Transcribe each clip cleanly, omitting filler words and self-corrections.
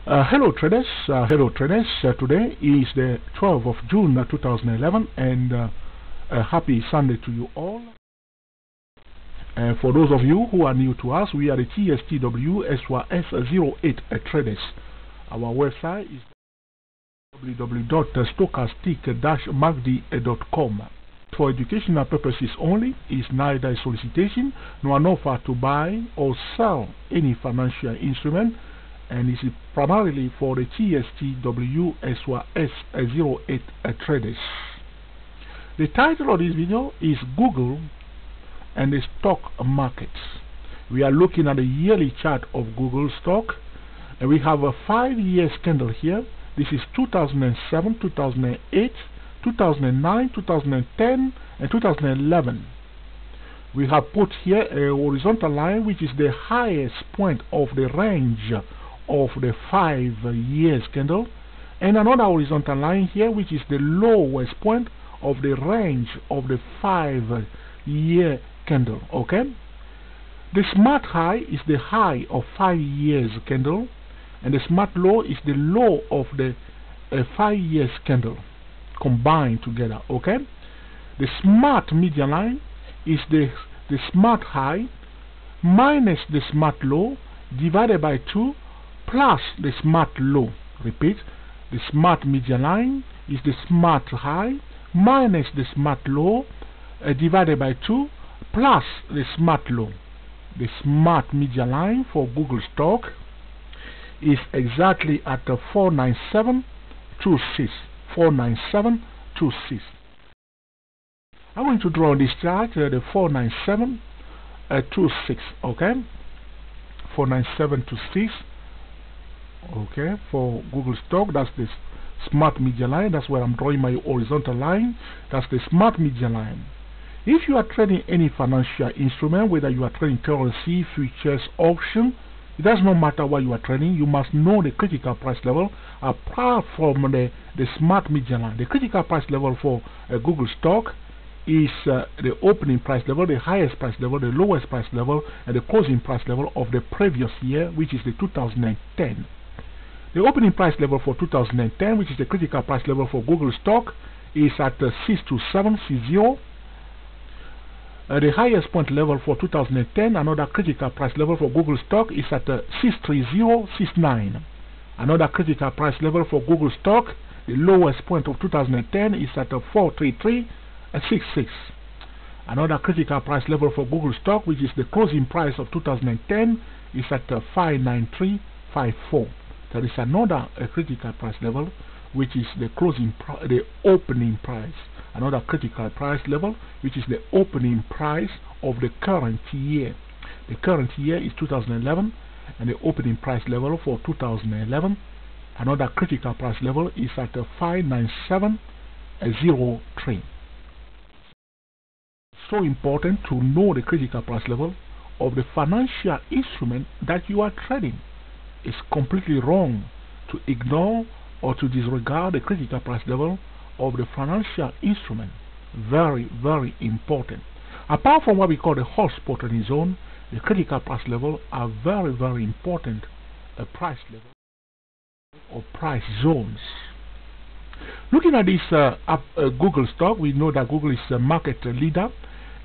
Hello traders. Today is the 12th of June 2011, and a happy Sunday to you all. For those of you who are new to us, we are the TSTWS08 traders. Our website is www.stochastic-magdi.com. For educational purposes only, is neither a solicitation nor an offer to buy or sell any financial instrument, and is primarily for the TSTWS08 traders. The title of this video is Google and the Stock Market. We are looking at the yearly chart of Google stock, and we have a 5-year candle here. This is 2007, 2008, 2009, 2010, and 2011. We have put here a horizontal line, which is the highest point of the range of the 5 years candle, and another horizontal line here, which is the lowest point of the range of the 5-year candle. Okay, the smart high is the high of 5 years candle, and the smart low is the low of the 5 years candle combined together. Okay, the smart median line is the smart high minus the smart low divided by 2 plus the smart low. Repeat, the smart median line is the smart high minus the smart low divided by 2 plus the smart low. The smart median line for Google stock is exactly at 497.26. 497.26. I'm going to draw on this chart the 497.26. Okay, 497.26. Okay, for Google stock, that's the smart median line. That's where I'm drawing my horizontal line. That's the smart median line. If you are trading any financial instrument, whether you are trading currency, futures, auction, it does not matter what you are trading, you must know the critical price level apart from the smart median line. The critical price level for Google stock is the opening price level, the highest price level, the lowest price level, and the closing price level of the previous year, which is the 2010. The opening price level for 2010, which is the critical price level for Google stock, is at 627.60. The highest point level for 2010, another critical price level for Google stock, is at 630.69. Another critical price level for Google stock, the lowest point of 2010, is at 433.66. Another critical price level for Google stock, which is the closing price of 2010, is at 593.54. There is another critical price level, which is the opening price. Another critical price level, which is the opening price of the current year. The current year is 2011, and the opening price level for 2011, another critical price level, is at 597.03. So important to know the critical price level of the financial instrument that you are trading. It's completely wrong to ignore or to disregard the critical price level of the financial instrument. Very, very important. Apart from what we call the hot spot trading zone, the critical price level are very, very important price level or price zones. Looking at this Google stock, we know that Google is a market leader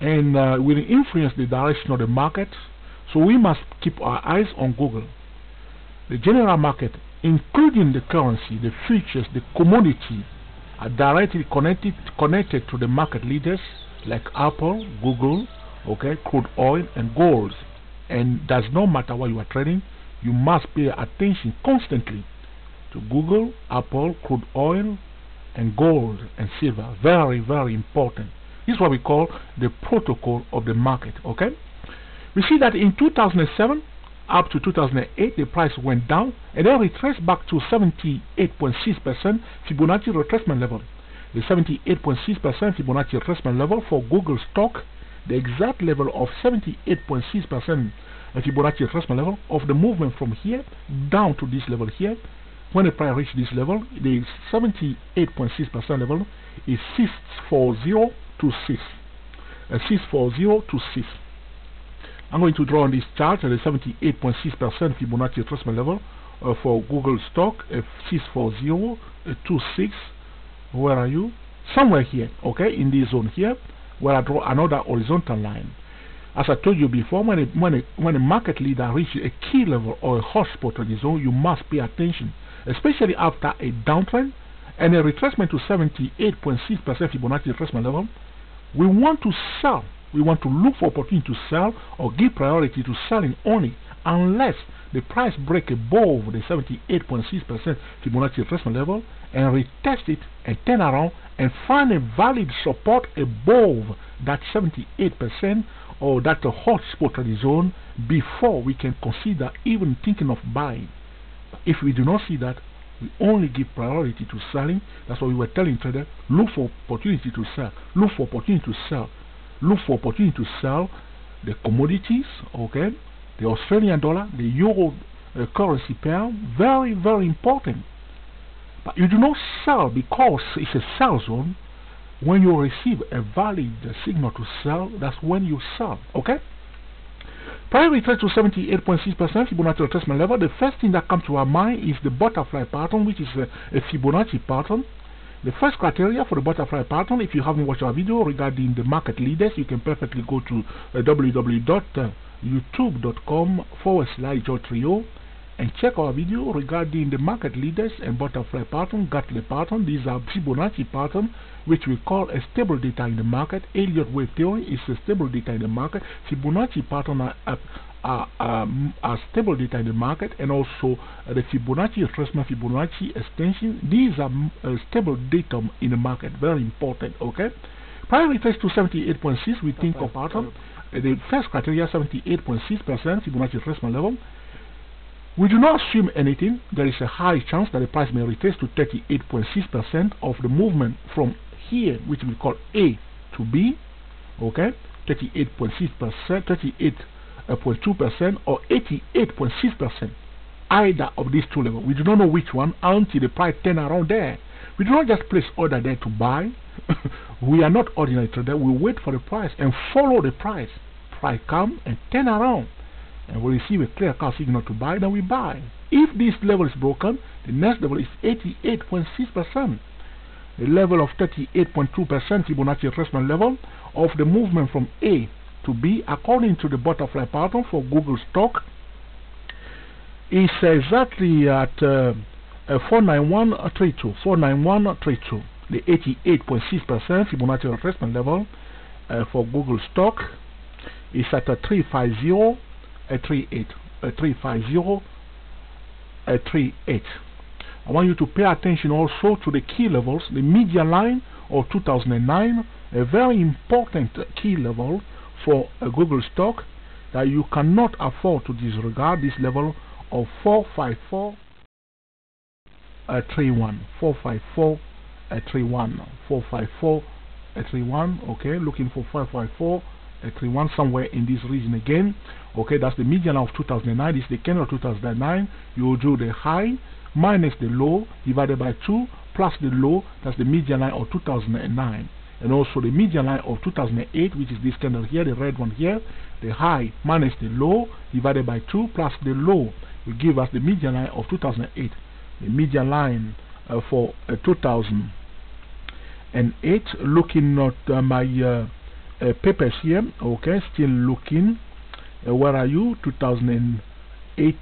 and will influence the direction of the market, so we must keep our eyes on Google. The general market, including the currency, the futures, the commodity, are directly connected to the market leaders like Apple, Google, okay, crude oil, and gold. And does not matter what you are trading, you must pay attention constantly to Google, Apple, crude oil, and gold and silver. Very, very important. This is what we call the protocol of the market. Okay, we see that in 2007 up to 2008, the price went down and then retraced back to 78.6% Fibonacci retracement level. The 78.6% Fibonacci retracement level for Google stock, the exact level of 78.6% Fibonacci retracement level of the movement from here down to this level here. When the price reached this level, the 78.6% level is 64026. 64026. I'm going to draw on this chart the 78.6% Fibonacci retracement level for Google stock 64026. Where are you? Somewhere here, okay, in this zone here, where I draw another horizontal line. As I told you before, when a market leader reaches a key level or a hotspot on the zone, you must pay attention, especially after a downtrend and a retracement to 78.6% Fibonacci retracement level. We want to sell. We want to look for opportunity to sell or give priority to selling only unless the price break above the 78.6% Fibonacci retracement level and retest it and turn around and find a valid support above that 78% or that hot spot of the zone before we can consider even thinking of buying. If we do not see that, we only give priority to selling. That's why we were telling traders, look for opportunity to sell, look for opportunity to sell, look for opportunity to sell the commodities, okay, the Australian dollar, the euro currency pair, very, very important. But you do not sell because it's a sell zone. When you receive a valid signal to sell, that's when you sell, okay? Prior retrace to 78.6% Fibonacci retracement level, the first thing that comes to our mind is the butterfly pattern, which is a Fibonacci pattern. The first criteria for the butterfly pattern, if you haven't watched our video regarding the market leaders, you can perfectly go to www.youtube.com/JoeTrio and check our video regarding the market leaders and butterfly pattern, Gartley pattern. These are Fibonacci pattern, which we call a stable data in the market. Elliott wave theory is a stable data in the market. Fibonacci pattern are stable data in the market, and also the Fibonacci retracement, Fibonacci extension. These are stable data in the market. Very important. Okay. Prior retrace to 78.6, we think of pattern. The first criteria 78.6% Fibonacci retracement level. We do not assume anything. There is a high chance that the price may retrace to 38.6% of the movement from here, which we call A to B, okay, 38.6%, 38.2%, or 88.6%. Either of these two levels. We do not know which one until the price turn around there. We do not just place order there to buy. We are not ordinary trader. We wait for the price and follow the price. Price come and turn around, and we receive a clear cut signal to buy, then we buy. If this level is broken, the next level is 88.6%. The level of 38.2% Fibonacci retracement level of the movement from A to B, according to the butterfly pattern for Google stock, is exactly at 49132. 49132. The 88.6% Fibonacci retracement level for Google stock is at 350. 350.38. I want you to pay attention also to the key levels, the median line of 2009, a very important key level for a Google stock that you cannot afford to disregard. This level of 454.31. 454.31. 454.31. Okay, looking for 454.31 somewhere in this region again. Okay, that's the median of 2009. This is the candle of 2009. You will do the high minus the low divided by 2 plus the low. That's the median line of 2009. And also the median line of 2008, which is this candle here, the red one here. The high minus the low divided by 2 plus the low will give us the median line of 2008. The median line for 2008. Looking at my papers here, okay, still looking. Where are you? 2008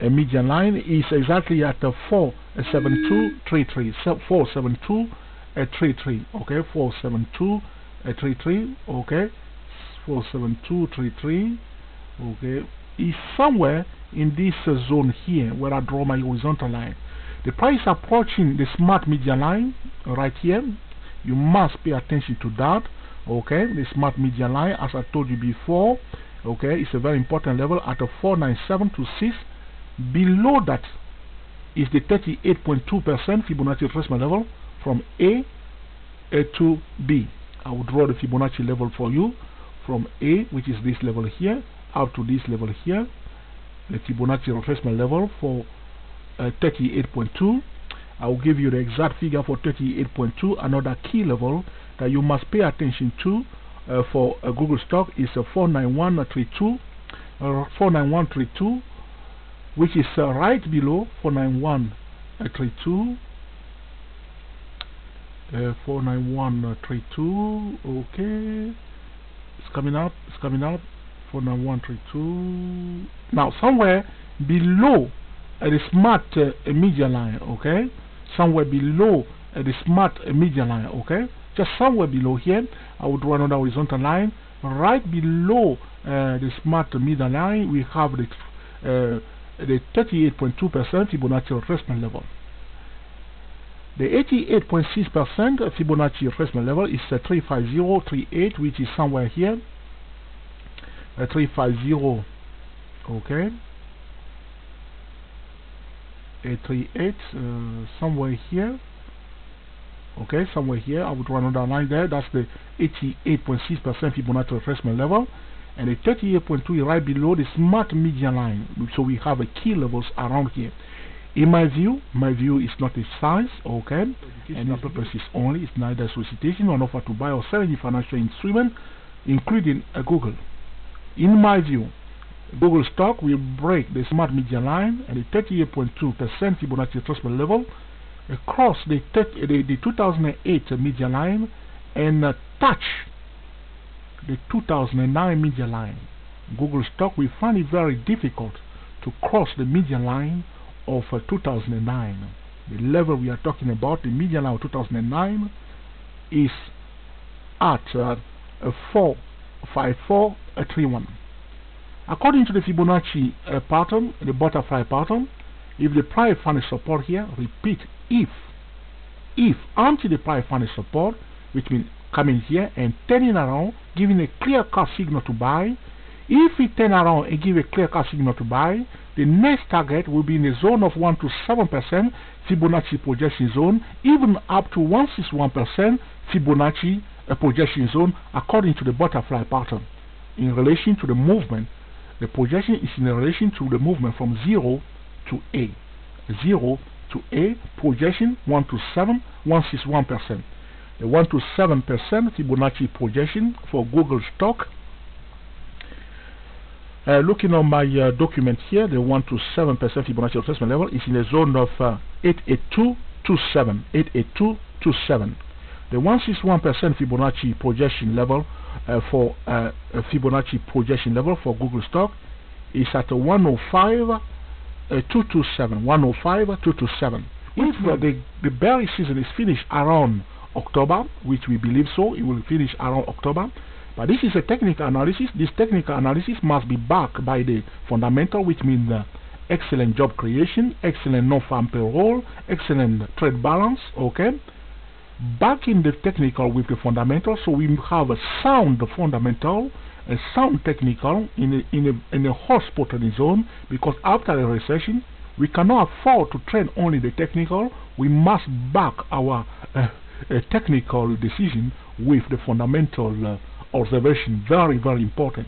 median line is exactly at 472.33. 472.33. Okay, 472.33. Okay, 472.33. Okay, is somewhere in this zone here where I draw my horizontal line. The price approaching the smart median line right here. You must pay attention to that. Okay, the smart median line, as I told you before, okay, it's a very important level at a 497.26. Below that is the 38.2% Fibonacci retracement level from A to B. I will draw the Fibonacci level for you from A, which is this level here, up to this level here. The Fibonacci retracement level for 38.2. I will give you the exact figure for 38.2. Another key level that you must pay attention to for Google stock is 49132. 49132 which is right below 49132. 49132. Okay, it's coming up. 49132. Now somewhere below the smart media line. Okay, somewhere below the smart media line. Okay, just somewhere below here, I would draw another horizontal line. Right below the smart media line, we have the 38.2% Fibonacci retracement level. The 88.6% Fibonacci retracement level is 35038, which is somewhere here. 350. Okay. 838, somewhere here. Okay, somewhere here. I would run another line there. That's the 88.6% Fibonacci retracement level, and the 38.2 is right below the smart median line. So we have a key levels around here. In my view is not a science, okay, and the purposes only. It's neither solicitation or offer to buy or sell any financial instrument, including Google. In my view, Google stock will break the smart median line and the 38.2% Fibonacci retracement level across the 2008 median line and touch the 2009 median line. Google stock will find it very difficult to cross the median line of 2009. The level we are talking about, the median line of 2009, is at 45431. According to the Fibonacci pattern, the butterfly pattern, if the price finds support here, repeat, if until the price finds support, which means coming here and turning around, giving a clear-cut signal to buy. If we turn around and give a clear-cut signal to buy, the next target will be in the zone of 1 to 7% Fibonacci projection zone, even up to 161% Fibonacci projection zone, according to the butterfly pattern. In relation to the movement, the projection is in relation to the movement from 0 to A. 0 to A, projection 1 to 7, 161%. The 1 to 7% Fibonacci projection for Google stock. Looking on my document here, the 1 to 7% Fibonacci retracement level is in the zone of 88227. 88227. The 161% Fibonacci projection level for Fibonacci projection level for Google stock is at 105.227. 105.227. If the bearish season is finished around October, which we believe so, it will finish around October. But this is a technical analysis. This technical analysis must be backed by the fundamental, which means excellent job creation, excellent non-farm payroll, excellent trade balance. Okay, backing the technical with the fundamental, so we have a sound fundamental, a sound technical in a hotspot zone. Because after a recession, we cannot afford to trade only the technical. We must back our technical decision with the fundamental observation. Very, very important.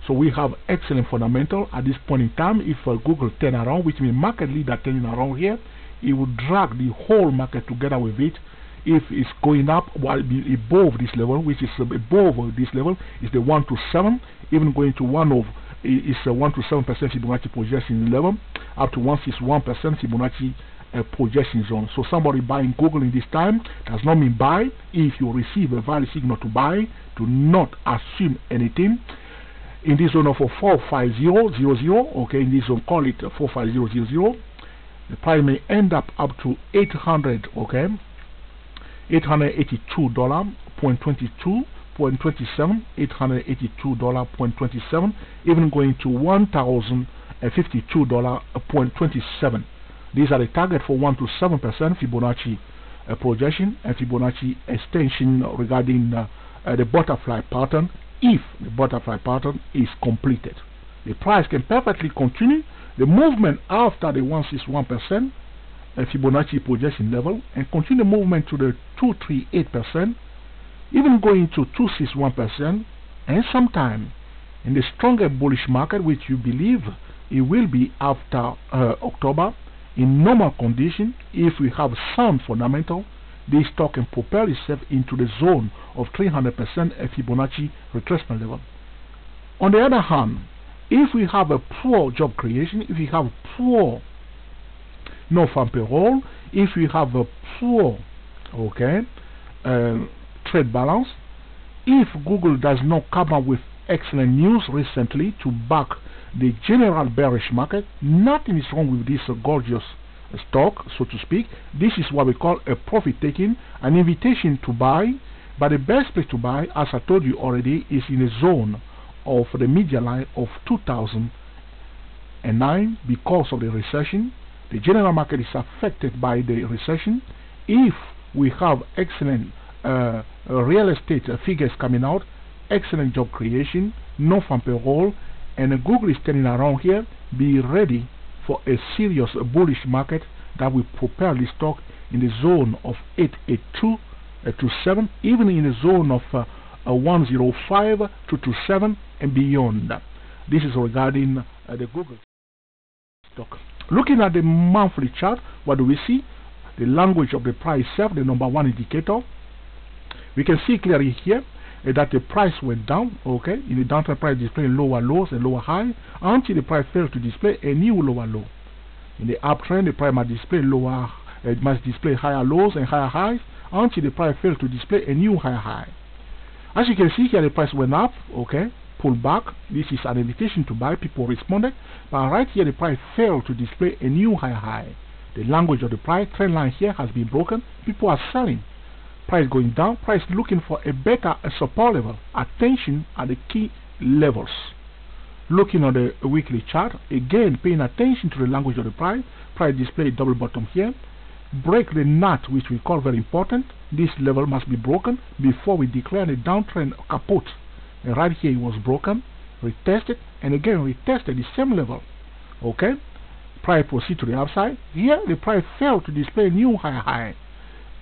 So we have excellent fundamental at this point in time. If Google turn around, which means market leader turning around here, it will drag the whole market together with it. If it's going up while above this level, which is above this level, is the 1 to 7, even going to 1 of is 1 to 7% Fibonacci projection level, up to 161% Fibonacci projection zone. So somebody buying Google in this time does not mean buy. If you receive a valid signal to buy, do not assume anything. In this zone of 45000, okay, in this zone, call it 45000, the price may end up to 800, okay, $882.22.27, $882.27, even going to $1,052.27. These are the target for 1 to 7% Fibonacci projection and Fibonacci extension regarding the butterfly pattern. If the butterfly pattern is completed, the price can perfectly continue the movement after the 161% Fibonacci projection level and continue the movement to the 238%, even going to 261%, and sometime in the stronger bullish market, which you believe it will be after October. In normal condition, if we have sound fundamental, this stock can propel itself into the zone of 300% Fibonacci retracement level. On the other hand, If we have a poor job creation, if we have poor non-farm payroll, if we have a poor, okay, trade balance, if Google does not come up with excellent news recently to back the general bearish market, nothing is wrong with this gorgeous stock, so to speak. This is what we call a profit taking, an invitation to buy. But the best place to buy, as I told you already, is in the zone of the media line of 2009 because of the recession. The general market is affected by the recession. If we have excellent real estate figures coming out, excellent job creation, no farm payroll, and Google is turning around here, be ready for a serious bullish market that will propel the stock in the zone of 882 to 7, even in the zone of 105 to 27 and beyond. This is regarding the Google stock. Looking at the monthly chart, what do we see? The language of the price itself, the number one indicator. We can see clearly here that the price went down, okay, in the downtrend price displaying lower lows and lower high until the price failed to display a new lower low. In the uptrend, the price must display higher lows and higher highs until the price failed to display a new higher high. As you can see here, the price went up, okay, pulled back. This is an invitation to buy. People responded, but right here the price failed to display a new higher high. The language of the price trend line here has been broken. People are selling. Price going down. Price looking for a better support level. Attention at the key levels. Looking on the weekly chart, again paying attention to the language of the price. Price display double bottom here. Break the nut, which we call very important. This level must be broken before we declare the downtrend kaput. And right here it was broken, retested, and again retested the same level. Okay, price proceed to the upside. Here the price failed to display a new higher high.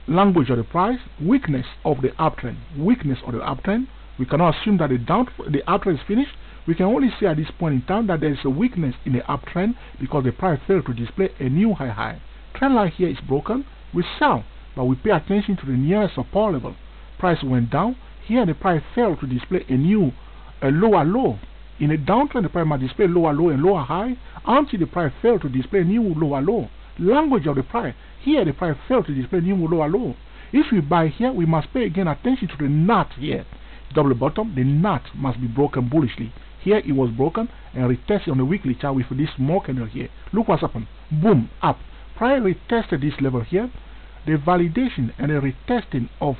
Language of the price, weakness of the uptrend. Weakness of the uptrend. We cannot assume that the uptrend is finished. We can only see at this point in time that there is a weakness in the uptrend because the price failed to display a new high high. Trend line here is broken. We sell, but we pay attention to the nearest support level. Price went down. Here the price failed to display a lower low. In a downtrend, the price must display lower low and lower high until the price failed to display a new lower low. Language of the price. Here the price failed to display new lower low. If we buy here, we must pay again attention to the nut here. Double bottom, the nut must be broken bullishly. Here it was broken and retested on the weekly chart with this small candle here. Look what's happened. Boom, up. Price retested this level here. The validation and the retesting of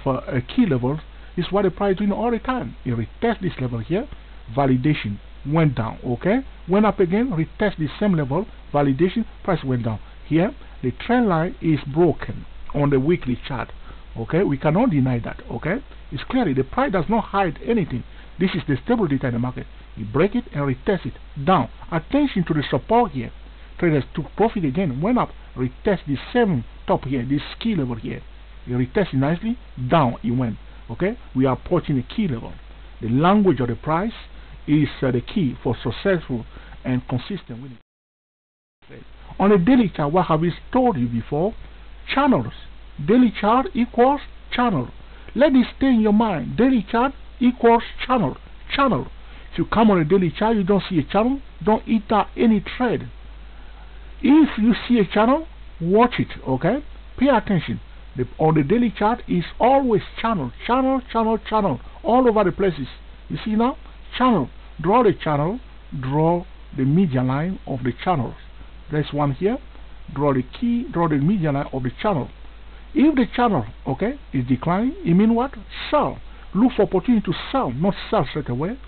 key levels is what the price is doing all the time. It retests this level here. Validation went down, okay? Went up again, retest the same level. Validation, price went down. Here, the trend line is broken on the weekly chart. Okay, we cannot deny that. Okay, it's clearly the price does not hide anything. This is the stable data in the market. You break it and retest it down. Attention to the support here. Traders took profit again, went up, retest the same top here, this key level here. It retested nicely, down it went. Okay, we are approaching the key level. The language of the price is the key for successful and consistent winning. On a daily chart, what have we told you before? Channels. Daily chart equals channel. Let this stay in your mind. Daily chart equals channel. Channel. If you come on a daily chart, you don't see a channel, don't enter any trade. If you see a channel, watch it, okay? Pay attention. On the daily chart is always channel, channel, channel, channel, all over the places. You see now? Channel. Draw the channel, draw the median line of the channels. There's one here. Draw the key, draw the median line of the channel. If the channel, okay, is declining, it means what? Sell. Look for opportunity to sell, not sell straight away.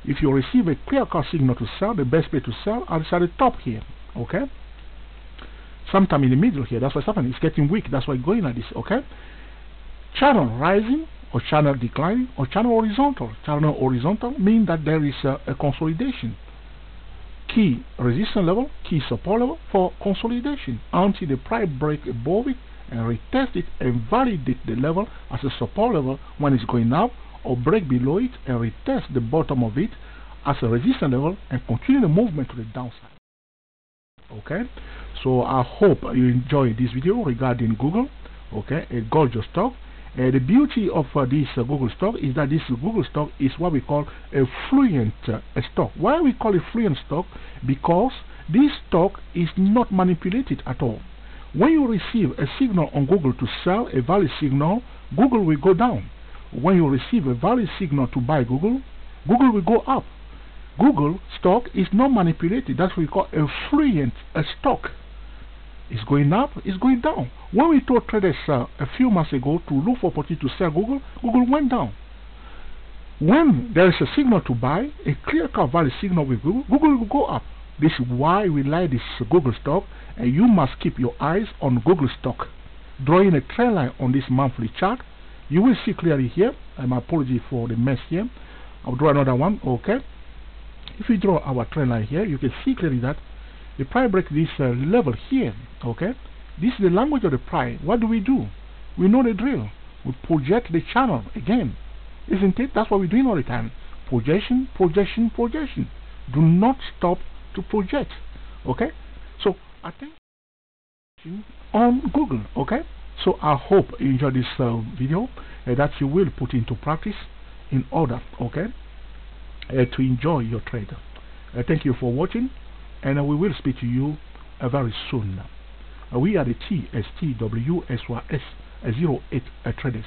If you receive a clear-cut signal to sell, the best place to sell is at the top here, okay? Sometime in the middle here, that's what's happening. It's getting weak, that's why it's going like this, okay? Channel rising, or channel declining, or channel horizontal. Channel horizontal means that there is a consolidation. Key resistance level, key support level for consolidation until the price break above it and retest it and validate the level as a support level when it's going up, or break below it and retest the bottom of it as a resistance level and continue the movement to the downside. Okay, so I hope you enjoyed this video regarding Google, okay, a gorgeous stock, The beauty of this Google stock is that this Google stock is what we call a fluent stock. Why we call it fluent stock? Because this stock is not manipulated at all. When you receive a signal on Google to sell, a valid signal, Google will go down. When you receive a valid signal to buy Google, Google will go up. Google stock is not manipulated. That's what we call a fluent stock. It's going up, it's going down. When we told traders a few months ago to look for opportunity to sell Google, Google went down. When there is a signal to buy, a clear-cut valid signal with Google, Google will go up. This is why we like this Google stock, and you must keep your eyes on Google stock. Drawing a trend line on this monthly chart, you will see clearly here. My apology for the mess here. I'll draw another one. Okay. If we draw our trend line here, you can see clearly that the price break this level here. Okay. This is the language of the price. What do? We know the drill. We project the channel again. Isn't it? That's what we're doing all the time. Projection, projection, projection. Do not stop to project. Okay. So attention on Google. Okay. So I hope you enjoyed this video that you will put into practice in order, okay, to enjoy your trade. Thank you for watching, and we will speak to you very soon. We are the TSTWSYS 08 traders.